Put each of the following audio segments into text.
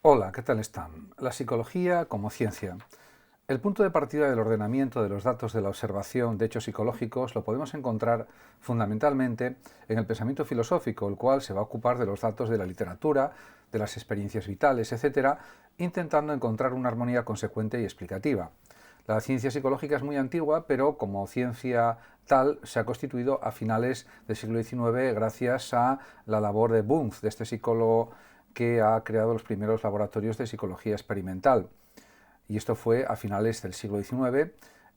Hola, ¿qué tal están? La psicología como ciencia. El punto de partida del ordenamiento de los datos de la observación de hechos psicológicos lo podemos encontrar fundamentalmente en el pensamiento filosófico, el cual se va a ocupar de los datos de la literatura, de las experiencias vitales, etc., intentando encontrar una armonía consecuente y explicativa. La ciencia psicológica es muy antigua, pero como ciencia tal se ha constituido a finales del siglo XIX gracias a la labor de Wundt, de este psicólogo que ha creado los primeros laboratorios de psicología experimental. Y esto fue a finales del siglo XIX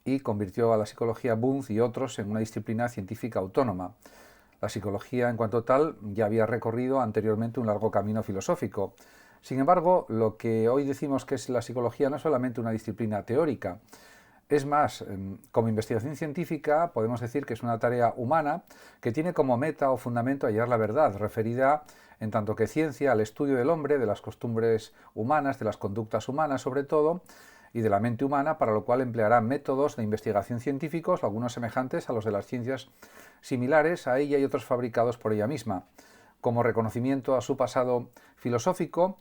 y convirtió a la psicología Wundt y otros en una disciplina científica autónoma. La psicología, en cuanto tal, ya había recorrido anteriormente un largo camino filosófico. Sin embargo, lo que hoy decimos que es la psicología no es solamente una disciplina teórica. Es más, como investigación científica podemos decir que es una tarea humana que tiene como meta o fundamento hallar la verdad, referida en tanto que ciencia al estudio del hombre, de las costumbres humanas, de las conductas humanas sobre todo, y de la mente humana, para lo cual empleará métodos de investigación científicos, algunos semejantes a los de las ciencias similares a ella y otros fabricados por ella misma, como reconocimiento a su pasado filosófico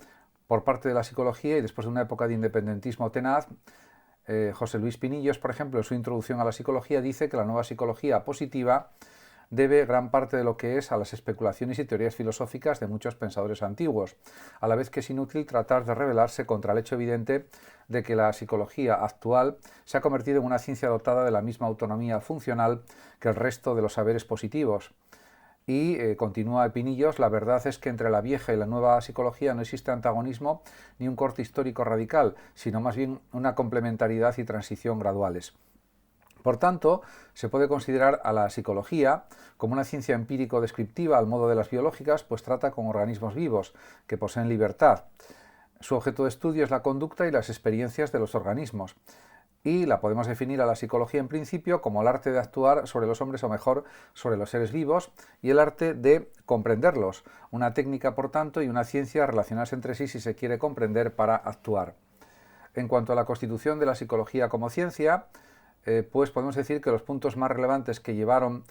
por parte de la psicología y después de una época de independentismo tenaz. José Luis Pinillos, por ejemplo, en su introducción a la psicología, dice que la nueva psicología positiva debe gran parte de lo que es a las especulaciones y teorías filosóficas de muchos pensadores antiguos, a la vez que es inútil tratar de rebelarse contra el hecho evidente de que la psicología actual se ha convertido en una ciencia dotada de la misma autonomía funcional que el resto de los saberes positivos. Y continúa Pinillos, la verdad es que entre la vieja y la nueva psicología no existe antagonismo ni un corte histórico radical, sino más bien una complementariedad y transición graduales. Por tanto, se puede considerar a la psicología como una ciencia empírico-descriptiva al modo de las biológicas, pues trata con organismos vivos que poseen libertad. Su objeto de estudio es la conducta y las experiencias de los organismos. Y la podemos definir a la psicología en principio como el arte de actuar sobre los hombres o mejor sobre los seres vivos y el arte de comprenderlos, una técnica por tanto y una ciencia relacionadas entre sí si se quiere comprender para actuar. En cuanto a la constitución de la psicología como ciencia, pues podemos decir que los puntos más relevantes que llevaron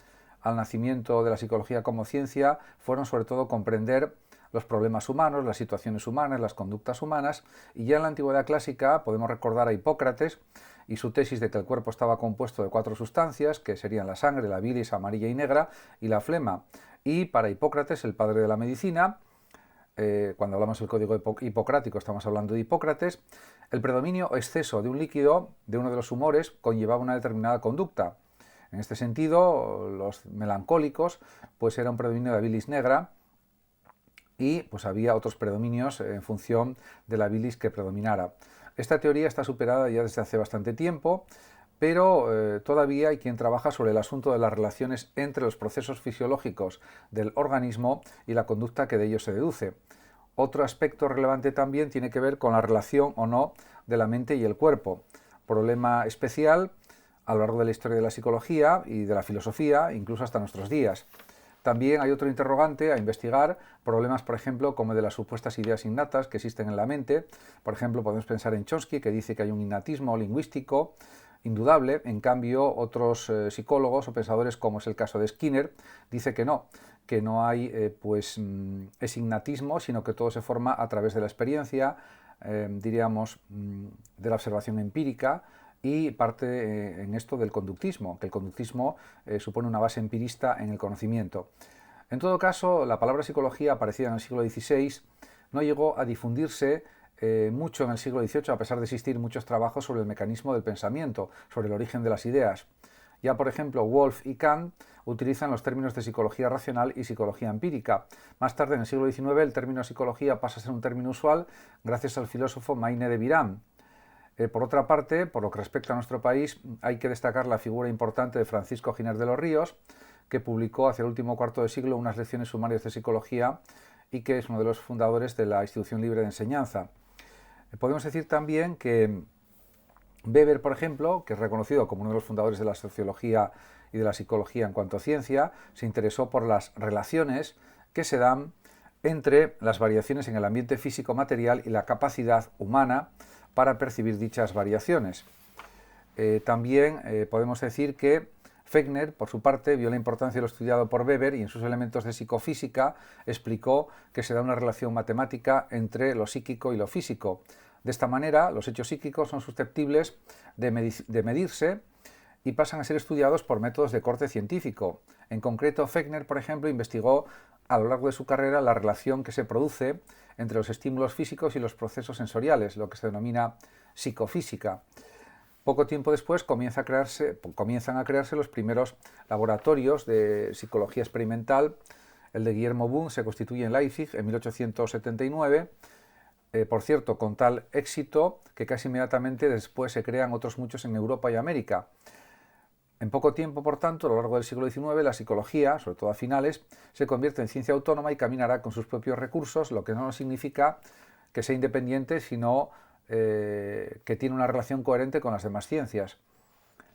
al nacimiento de la psicología como ciencia fueron sobre todo comprender los problemas humanos, las situaciones humanas, las conductas humanas, y ya en la antigüedad clásica podemos recordar a Hipócrates y su tesis de que el cuerpo estaba compuesto de 4 sustancias, que serían la sangre, la bilis amarilla y negra, y la flema. Y para Hipócrates, el padre de la medicina, cuando hablamos del código hipocrático estamos hablando de Hipócrates, el predominio o exceso de un líquido, de uno de los humores, conllevaba una determinada conducta. En este sentido, los melancólicos, pues era un predominio de la bilis negra y pues había otros predominios en función de la bilis que predominara. Esta teoría está superada ya desde hace bastante tiempo, pero todavía hay quien trabaja sobre el asunto de las relaciones entre los procesos fisiológicos del organismo y la conducta que de ellos se deduce. Otro aspecto relevante también tiene que ver con la relación o no de la mente y el cuerpo, problema especial a lo largo de la historia de la psicología y de la filosofía, incluso hasta nuestros días. También hay otro interrogante a investigar, problemas, por ejemplo, como de las supuestas ideas innatas que existen en la mente. Por ejemplo, podemos pensar en Chomsky, que dice que hay un innatismo lingüístico indudable. En cambio, otros psicólogos o pensadores, como es el caso de Skinner, dice que no hay ese innatismo, sino que todo se forma a través de la experiencia, diríamos, de la observación empírica, y parte en esto del conductismo, que el conductismo supone una base empirista en el conocimiento. En todo caso, la palabra psicología, aparecida en el siglo XVI, no llegó a difundirse mucho en el siglo XVIII, a pesar de existir muchos trabajos sobre el mecanismo del pensamiento, sobre el origen de las ideas. Ya, por ejemplo, Wolff y Kant utilizan los términos de psicología racional y psicología empírica. Más tarde, en el siglo XIX, el término psicología pasa a ser un término usual gracias al filósofo Maine de Biran. Por otra parte, por lo que respecta a nuestro país, hay que destacar la figura importante de Francisco Giner de los Ríos, que publicó hacia el último cuarto de siglo unas lecciones sumarias de psicología y que es uno de los fundadores de la Institución Libre de Enseñanza. Podemos decir también que Weber, por ejemplo, que es reconocido como uno de los fundadores de la sociología y de la psicología en cuanto a ciencia, se interesó por las relaciones que se dan entre las variaciones en el ambiente físico-material y la capacidad humana para percibir dichas variaciones. También podemos decir que Fechner, por su parte, vio la importancia de lo estudiado por Weber y en sus elementos de psicofísica explicó que se da una relación matemática entre lo psíquico y lo físico. De esta manera, los hechos psíquicos son susceptibles de medirse y pasan a ser estudiados por métodos de corte científico. En concreto, Fechner, por ejemplo, investigó a lo largo de su carrera la relación que se produce entre los estímulos físicos y los procesos sensoriales, lo que se denomina psicofísica. Poco tiempo después comienzan a crearse los primeros laboratorios de psicología experimental. El de Guillermo Wundt se constituye en Leipzig en 1879, por cierto, con tal éxito que casi inmediatamente después se crean otros muchos en Europa y América. En poco tiempo, por tanto, a lo largo del siglo XIX, la psicología, sobre todo a finales, se convierte en ciencia autónoma y caminará con sus propios recursos, lo que no significa que sea independiente, sino que tiene una relación coherente con las demás ciencias.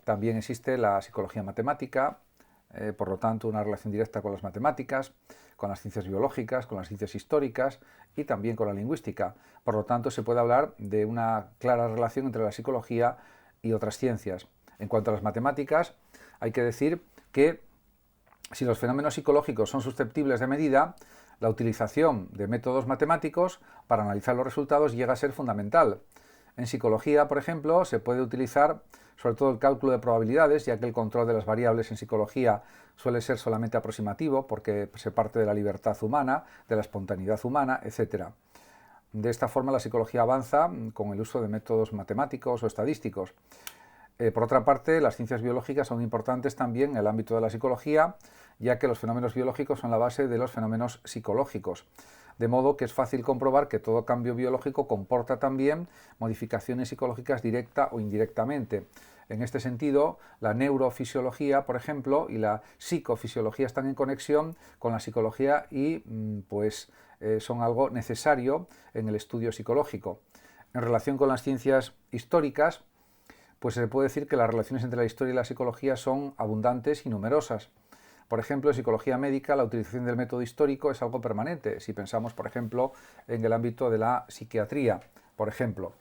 También existe la psicología matemática, por lo tanto una relación directa con las matemáticas, con las ciencias biológicas, con las ciencias históricas y también con la lingüística. Por lo tanto, se puede hablar de una clara relación entre la psicología y otras ciencias. En cuanto a las matemáticas, hay que decir que si los fenómenos psicológicos son susceptibles de medida, la utilización de métodos matemáticos para analizar los resultados llega a ser fundamental. En psicología, por ejemplo, se puede utilizar sobre todo el cálculo de probabilidades, ya que el control de las variables en psicología suele ser solamente aproximativo, porque se parte de la libertad humana, de la espontaneidad humana, etc. De esta forma, la psicología avanza con el uso de métodos matemáticos o estadísticos. Por otra parte, las ciencias biológicas son importantes también en el ámbito de la psicología, ya que los fenómenos biológicos son la base de los fenómenos psicológicos. De modo que es fácil comprobar que todo cambio biológico comporta también modificaciones psicológicas directa o indirectamente. En este sentido, la neurofisiología, por ejemplo, y la psicofisiología están en conexión con la psicología y son algo necesario en el estudio psicológico. En relación con las ciencias históricas, pues se puede decir que las relaciones entre la historia y la psicología son abundantes y numerosas. Por ejemplo, en psicología médica la utilización del método histórico es algo permanente, si pensamos, por ejemplo, en el ámbito de la psiquiatría, por ejemplo.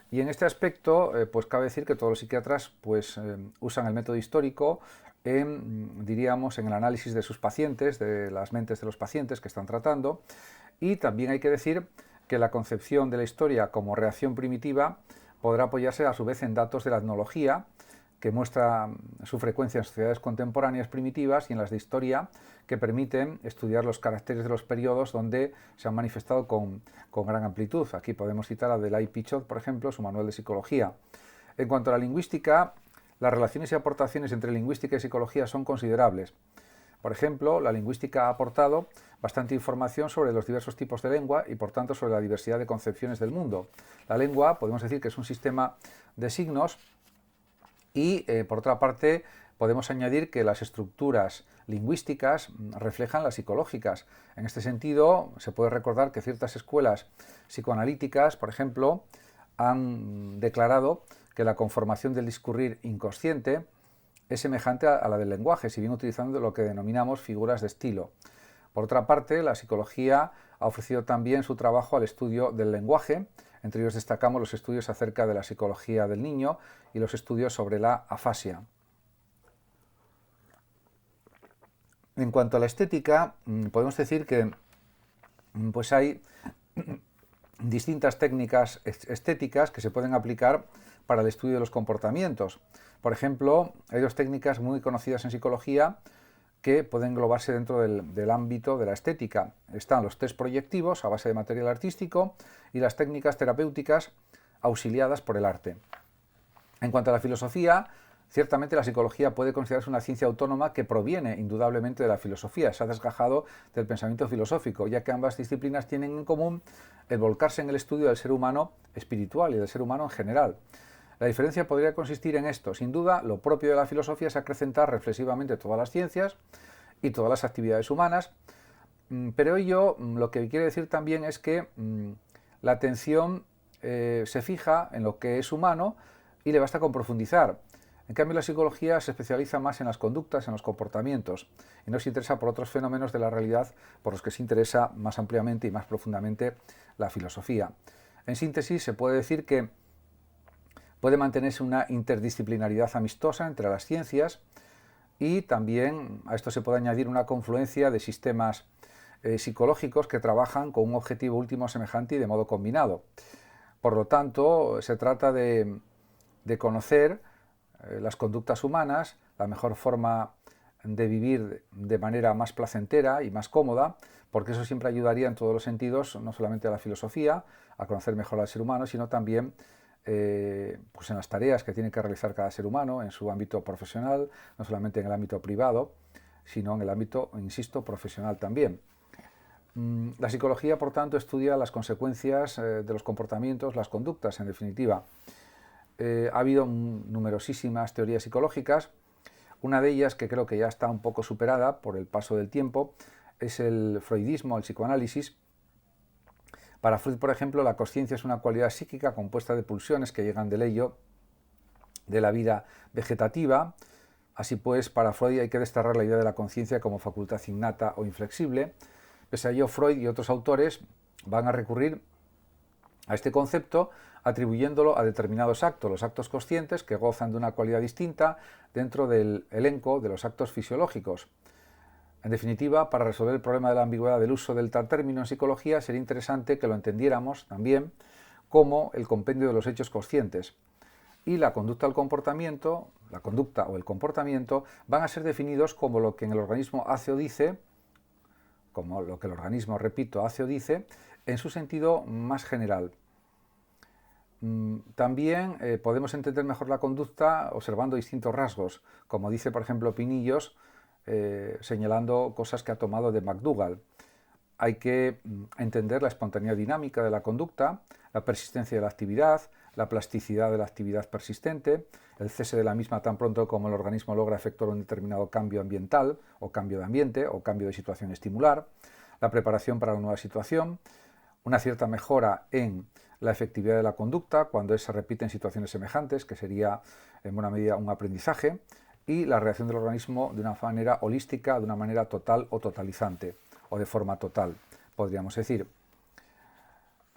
Y en este aspecto, pues cabe decir que todos los psiquiatras usan el método histórico diríamos, en el análisis de sus pacientes, de las mentes de los pacientes que están tratando, y también hay que decir que la concepción de la historia como reacción primitiva podrá apoyarse a su vez en datos de la etnología, que muestra su frecuencia en sociedades contemporáneas primitivas y en las de historia, que permiten estudiar los caracteres de los periodos donde se han manifestado con gran amplitud. Aquí podemos citar a Adelaide Pichot, por ejemplo, su manual de psicología. En cuanto a la lingüística, las relaciones y aportaciones entre lingüística y psicología son considerables. Por ejemplo, la lingüística ha aportado bastante información sobre los diversos tipos de lengua y, por tanto, sobre la diversidad de concepciones del mundo. La lengua, podemos decir que es un sistema de signos y, por otra parte, podemos añadir que las estructuras lingüísticas reflejan las psicológicas. En este sentido, se puede recordar que ciertas escuelas psicoanalíticas, por ejemplo, han declarado que la conformación del discurrir inconsciente es semejante a la del lenguaje, si bien utilizando lo que denominamos figuras de estilo. Por otra parte, la psicología ha ofrecido también su trabajo al estudio del lenguaje. Entre ellos destacamos los estudios acerca de la psicología del niño y los estudios sobre la afasia. En cuanto a la estética, podemos decir que hay distintas técnicas estéticas que se pueden aplicar para el estudio de los comportamientos. Por ejemplo, hay dos técnicas muy conocidas en psicología que pueden englobarse dentro del ámbito de la estética. Están los test proyectivos a base de material artístico y las técnicas terapéuticas auxiliadas por el arte. En cuanto a la filosofía, ciertamente la psicología puede considerarse una ciencia autónoma que proviene indudablemente de la filosofía, se ha desgajado del pensamiento filosófico, ya que ambas disciplinas tienen en común el volcarse en el estudio del ser humano espiritual y del ser humano en general. La diferencia podría consistir en esto. Sin duda, lo propio de la filosofía es acrecentar reflexivamente todas las ciencias y todas las actividades humanas, pero ello lo que quiere decir también es que la atención se fija en lo que es humano y le basta con profundizar. En cambio, la psicología se especializa más en las conductas, en los comportamientos, y no se interesa por otros fenómenos de la realidad por los que se interesa más ampliamente y más profundamente la filosofía. En síntesis, se puede decir que puede mantenerse una interdisciplinaridad amistosa entre las ciencias, y también a esto se puede añadir una confluencia de sistemas psicológicos que trabajan con un objetivo último semejante y de modo combinado. Por lo tanto, se trata de conocer las conductas humanas, la mejor forma de vivir de manera más placentera y más cómoda, porque eso siempre ayudaría en todos los sentidos, no solamente a la filosofía, a conocer mejor al ser humano, sino también pues en las tareas que tiene que realizar cada ser humano en su ámbito profesional, no solamente en el ámbito privado, sino en el ámbito, insisto, profesional también. La psicología, por tanto, estudia las consecuencias de los comportamientos, las conductas, en definitiva. Ha habido numerosísimas teorías psicológicas. Una de ellas, que creo que ya está un poco superada por el paso del tiempo, es el freudismo, el psicoanálisis. Para Freud, por ejemplo, la consciencia es una cualidad psíquica compuesta de pulsiones que llegan del ello de la vida vegetativa. Así pues, para Freud hay que desterrar la idea de la conciencia como facultad innata o inflexible. Pese a ello, Freud y otros autores van a recurrir a este concepto atribuyéndolo a determinados actos, los actos conscientes, que gozan de una cualidad distinta dentro del elenco de los actos fisiológicos. En definitiva, para resolver el problema de la ambigüedad del uso del tal término en psicología, sería interesante que lo entendiéramos también como el compendio de los hechos conscientes. Y la conducta o el comportamiento van a ser definidos como lo que en el organismo hace o dice, como lo que el organismo, repito, hace o dice, en su sentido más general. También podemos entender mejor la conducta observando distintos rasgos, como dice, por ejemplo, Pinillos, señalando cosas que ha tomado de McDougall. Hay que entender la espontaneidad dinámica de la conducta, la persistencia de la actividad, la plasticidad de la actividad persistente, el cese de la misma tan pronto como el organismo logra efectuar un determinado cambio ambiental o cambio de ambiente o cambio de situación estimular, la preparación para la nueva situación, una cierta mejora en la efectividad de la conducta cuando se repite en situaciones semejantes, que sería en buena medida un aprendizaje, y la reacción del organismo de una manera holística, de una manera total o totalizante, o de forma total, podríamos decir.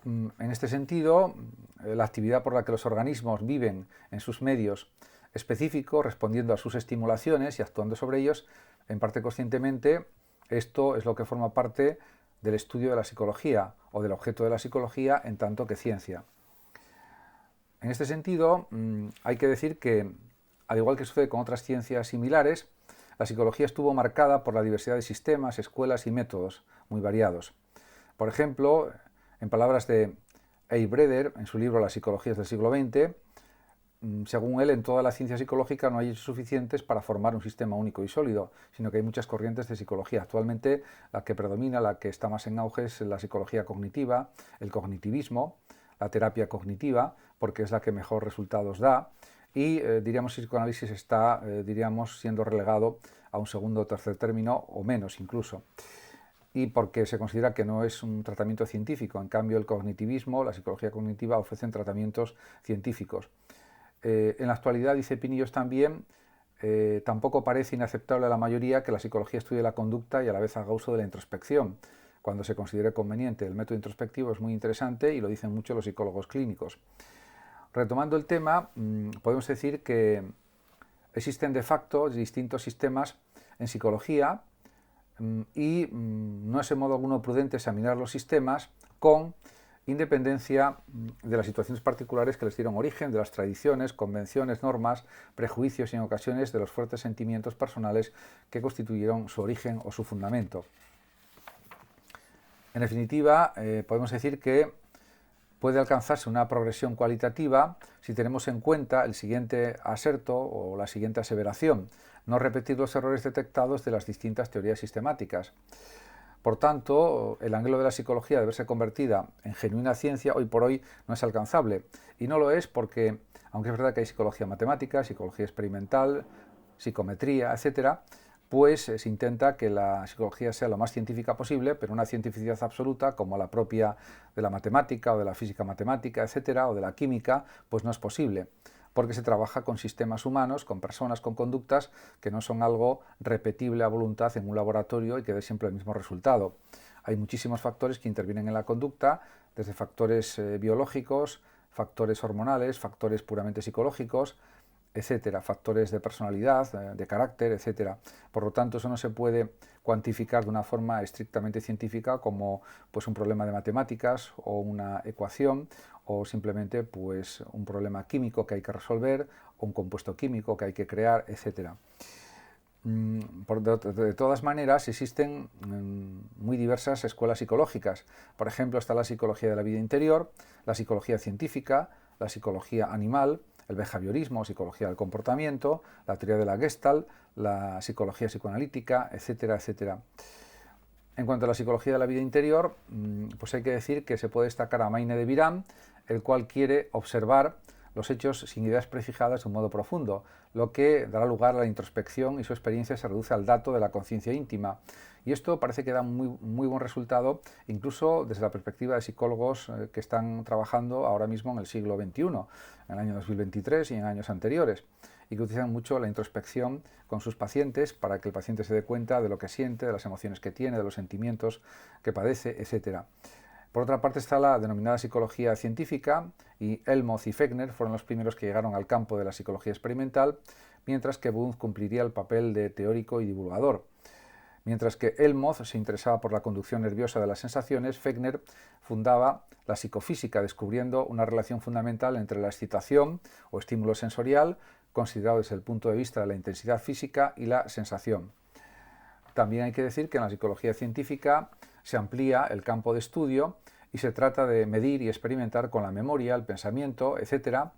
En este sentido, la actividad por la que los organismos viven en sus medios específicos, respondiendo a sus estimulaciones y actuando sobre ellos, en parte conscientemente, esto es lo que forma parte del estudio de la psicología o del objeto de la psicología en tanto que ciencia. En este sentido, hay que decir que, al igual que sucede con otras ciencias similares, la psicología estuvo marcada por la diversidad de sistemas, escuelas y métodos muy variados. Por ejemplo, en palabras de A. Breder, en su libro Las psicologías del siglo XX, según él, en toda la ciencia psicológica no hay hechos suficientes para formar un sistema único y sólido, sino que hay muchas corrientes de psicología. Actualmente la que predomina, la que está más en auge es la psicología cognitiva, el cognitivismo, la terapia cognitiva, porque es la que mejor resultados da, y diríamos que el psicoanálisis está siendo relegado a un segundo o tercer término, o menos incluso, y porque se considera que no es un tratamiento científico. En cambio, el cognitivismo, la psicología cognitiva, ofrecen tratamientos científicos. En la actualidad, dice Pinillos también, tampoco parece inaceptable a la mayoría que la psicología estudie la conducta y a la vez haga uso de la introspección, cuando se considere conveniente. El método introspectivo es muy interesante y lo dicen mucho los psicólogos clínicos. Retomando el tema, podemos decir que existen de facto distintos sistemas en psicología y no es en modo alguno prudente examinar los sistemas con independencia de las situaciones particulares que les dieron origen, de las tradiciones, convenciones, normas, prejuicios y en ocasiones de los fuertes sentimientos personales que constituyeron su origen o su fundamento. En definitiva, podemos decir que puede alcanzarse una progresión cualitativa si tenemos en cuenta el siguiente aserto o la siguiente aseveración: no repetir los errores detectados de las distintas teorías sistemáticas. Por tanto, el anhelo de la psicología de verse convertida en genuina ciencia hoy por hoy no es alcanzable. Y no lo es porque, aunque es verdad que hay psicología matemática, psicología experimental, psicometría, etc., pues se intenta que la psicología sea lo más científica posible, pero una cientificidad absoluta como la propia de la matemática o de la física matemática, etcétera, o de la química, pues no es posible, porque se trabaja con sistemas humanos, con personas, con conductas que no son algo repetible a voluntad en un laboratorio y que dé siempre el mismo resultado. Hay muchísimos factores que intervienen en la conducta, desde factores biológicos, factores hormonales, factores puramente psicológicos, etcétera, factores de personalidad, de carácter, etcétera. Por lo tanto, eso no se puede cuantificar de una forma estrictamente científica como pues, un problema de matemáticas o una ecuación o simplemente pues, un problema químico que hay que resolver o un compuesto químico que hay que crear, etcétera. De todas maneras, existen muy diversas escuelas psicológicas. Por ejemplo, está la psicología de la vida interior, la psicología científica, la psicología animal, el behaviorismo, psicología del comportamiento, la teoría de la Gestalt, la psicología psicoanalítica, etcétera, etcétera. En cuanto a la psicología de la vida interior, pues hay que decir que se puede destacar a Maine de Biran, el cual quiere observar los hechos sin ideas prefijadas de un modo profundo, lo que dará lugar a la introspección y su experiencia se reduce al dato de la conciencia íntima. Y esto parece que da muy buen resultado, incluso desde la perspectiva de psicólogos que están trabajando ahora mismo en el siglo XXI, en el año 2023 y en años anteriores, y que utilizan mucho la introspección con sus pacientes para que el paciente se dé cuenta de lo que siente, de las emociones que tiene, de los sentimientos que padece, etc. Por otra parte está la denominada psicología científica, y Elmoz y Fechner fueron los primeros que llegaron al campo de la psicología experimental, mientras que Wundt cumpliría el papel de teórico y divulgador. Mientras que Elmoz se interesaba por la conducción nerviosa de las sensaciones, Fechner fundaba la psicofísica, descubriendo una relación fundamental entre la excitación o estímulo sensorial, considerado desde el punto de vista de la intensidad física, y la sensación. También hay que decir que en la psicología científica se amplía el campo de estudio y se trata de medir y experimentar con la memoria, el pensamiento, etcétera,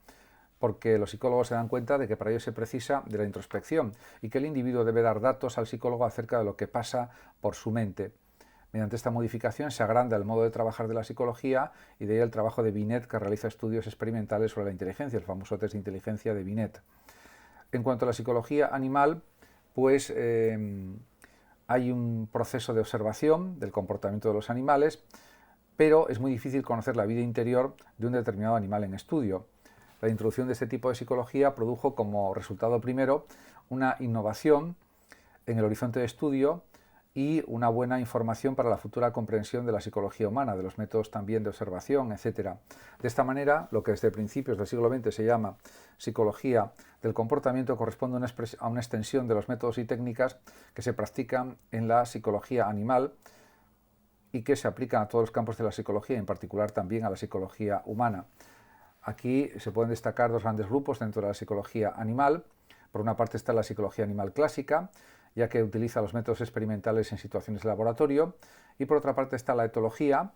porque los psicólogos se dan cuenta de que para ello se precisa de la introspección y que el individuo debe dar datos al psicólogo acerca de lo que pasa por su mente. Mediante esta modificación se agranda el modo de trabajar de la psicología y de ahí el trabajo de Binet, que realiza estudios experimentales sobre la inteligencia, el famoso test de inteligencia de Binet. En cuanto a la psicología animal, pues hay un proceso de observación del comportamiento de los animales, pero es muy difícil conocer la vida interior de un determinado animal en estudio. La introducción de este tipo de psicología produjo como resultado primero una innovación en el horizonte de estudio y una buena información para la futura comprensión de la psicología humana, de los métodos también de observación, etc. De esta manera, lo que desde principios del siglo XX se llama psicología del comportamiento corresponde a una extensión de los métodos y técnicas que se practican en la psicología animal y que se aplican a todos los campos de la psicología, en particular también a la psicología humana. Aquí se pueden destacar dos grandes grupos dentro de la psicología animal. Por una parte está la psicología animal clásica, ya que utiliza los métodos experimentales en situaciones de laboratorio, y por otra parte está la etología,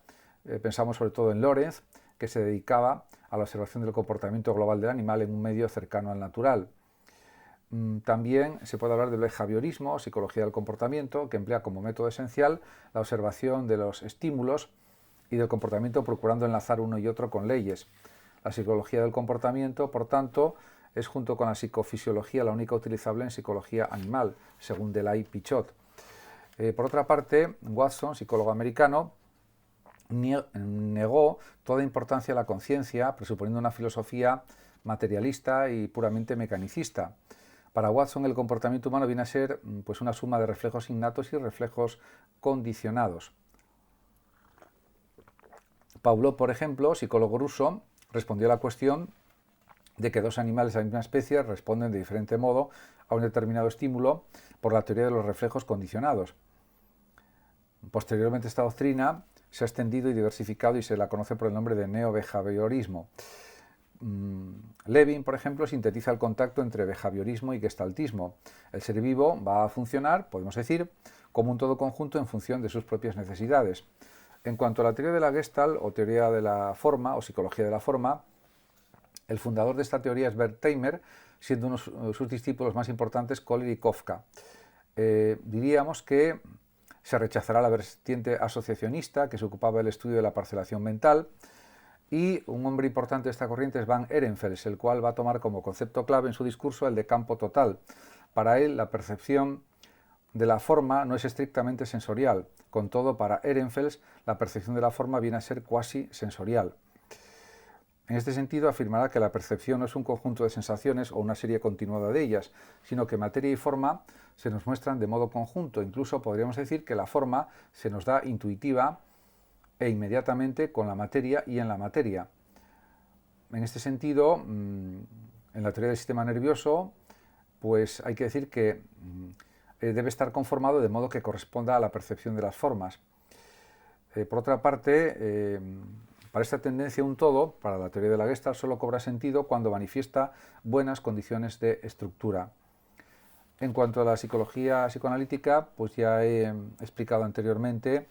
pensamos sobre todo en Lorenz, que se dedicaba a la observación del comportamiento global del animal en un medio cercano al natural. También se puede hablar del behaviorismo, psicología del comportamiento, que emplea como método esencial la observación de los estímulos y del comportamiento procurando enlazar uno y otro con leyes. La psicología del comportamiento, por tanto, es junto con la psicofisiología la única utilizable en psicología animal, según Delay Pichot. Por otra parte, Watson, psicólogo americano, negó toda importancia a la conciencia, presuponiendo una filosofía materialista y puramente mecanicista. Para Watson, el comportamiento humano viene a ser pues, una suma de reflejos innatos y reflejos condicionados. Pavlov, por ejemplo, psicólogo ruso, respondió a la cuestión de que dos animales de la misma especie responden de diferente modo a un determinado estímulo por la teoría de los reflejos condicionados. Posteriormente esta doctrina se ha extendido y diversificado y se la conoce por el nombre de neobehaviorismo. Levin, por ejemplo, sintetiza el contacto entre behaviorismo y gestaltismo. El ser vivo va a funcionar, podemos decir, como un todo conjunto en función de sus propias necesidades. En cuanto a la teoría de la Gestalt o teoría de la forma o psicología de la forma, el fundador de esta teoría es Wertheimer, siendo uno de sus discípulos más importantes Kohler y Kafka. Diríamos que se rechazará la vertiente asociacionista que se ocupaba del estudio de la parcelación mental, y un hombre importante de esta corriente es Van Ehrenfels, el cual va a tomar como concepto clave en su discurso el de campo total. Para él, la percepción de la forma no es estrictamente sensorial. Con todo, para Ehrenfels, la percepción de la forma viene a ser cuasi sensorial. En este sentido, afirmará que la percepción no es un conjunto de sensaciones o una serie continuada de ellas, sino que materia y forma se nos muestran de modo conjunto. Incluso podríamos decir que la forma se nos da intuitiva e inmediatamente con la materia y en la materia. En este sentido, En la teoría del sistema nervioso, pues hay que decir que debe estar conformado de modo que corresponda a la percepción de las formas. Por otra parte, para esta tendencia un todo, para la teoría de la Gestalt, solo cobra sentido cuando manifiesta buenas condiciones de estructura. En cuanto a la psicología psicoanalítica, pues ya he explicado anteriormente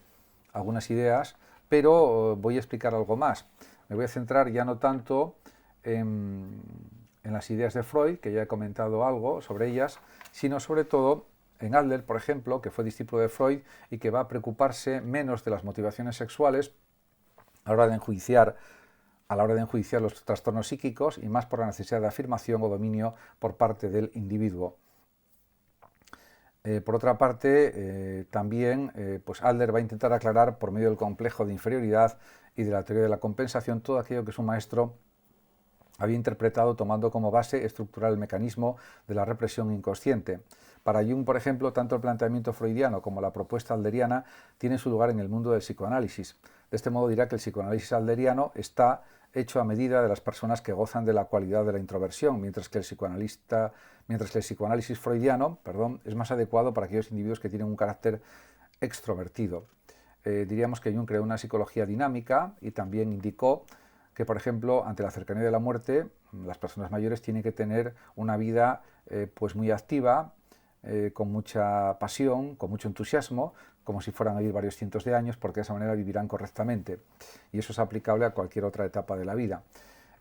algunas ideas, pero voy a explicar algo más. Me voy a centrar ya no tanto en las ideas de Freud, que ya he comentado algo sobre ellas, sino sobre todo en Adler, por ejemplo, que fue discípulo de Freud y que va a preocuparse menos de las motivaciones sexuales a la hora de enjuiciar los trastornos psíquicos y más por la necesidad de afirmación o dominio por parte del individuo. Por otra parte, también pues Adler va a intentar aclarar por medio del complejo de inferioridad y de la teoría de la compensación todo aquello que su maestro había interpretado tomando como base estructural el mecanismo de la represión inconsciente. Para Jung, por ejemplo, tanto el planteamiento freudiano como la propuesta adleriana tienen su lugar en el mundo del psicoanálisis. De este modo dirá que el psicoanálisis adleriano está hecho a medida de las personas que gozan de la cualidad de la introversión, mientras que el psicoanálisis freudiano, es más adecuado para aquellos individuos que tienen un carácter extrovertido. Diríamos que Jung creó una psicología dinámica y también indicó que, por ejemplo, ante la cercanía de la muerte, las personas mayores tienen que tener una vida pues muy activa, con mucha pasión, con mucho entusiasmo, como si fueran a vivir varios cientos de años, porque de esa manera vivirán correctamente. Y eso es aplicable a cualquier otra etapa de la vida.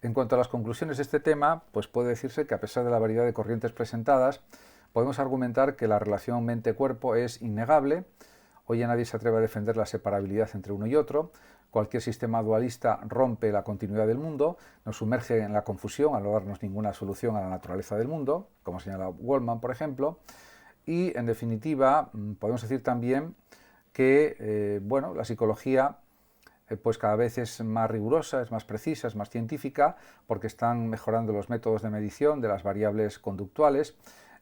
En cuanto a las conclusiones de este tema, pues puede decirse que a pesar de la variedad de corrientes presentadas, podemos argumentar que la relación mente-cuerpo es innegable. Hoy ya nadie se atreve a defender la separabilidad entre uno y otro. Cualquier sistema dualista rompe la continuidad del mundo, nos sumerge en la confusión al no darnos ninguna solución a la naturaleza del mundo, como señala Goldman, por ejemplo. Y, en definitiva, podemos decir también que la psicología pues cada vez es más rigurosa, es más precisa, es más científica, porque están mejorando los métodos de medición de las variables conductuales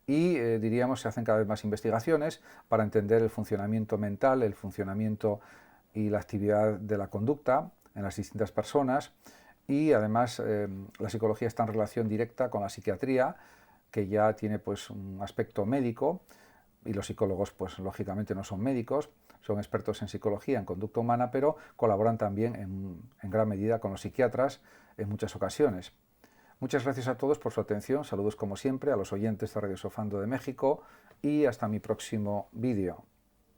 y diríamos se hacen cada vez más investigaciones para entender el funcionamiento mental, el funcionamiento y la actividad de la conducta en las distintas personas, y además la psicología está en relación directa con la psiquiatría, que ya tiene pues un aspecto médico, y los psicólogos pues lógicamente no son médicos, son expertos en psicología, en conducta humana, pero colaboran también en gran medida con los psiquiatras en muchas ocasiones. Muchas gracias a todos por su atención, saludos como siempre a los oyentes de Radio Sofando de México y hasta mi próximo vídeo.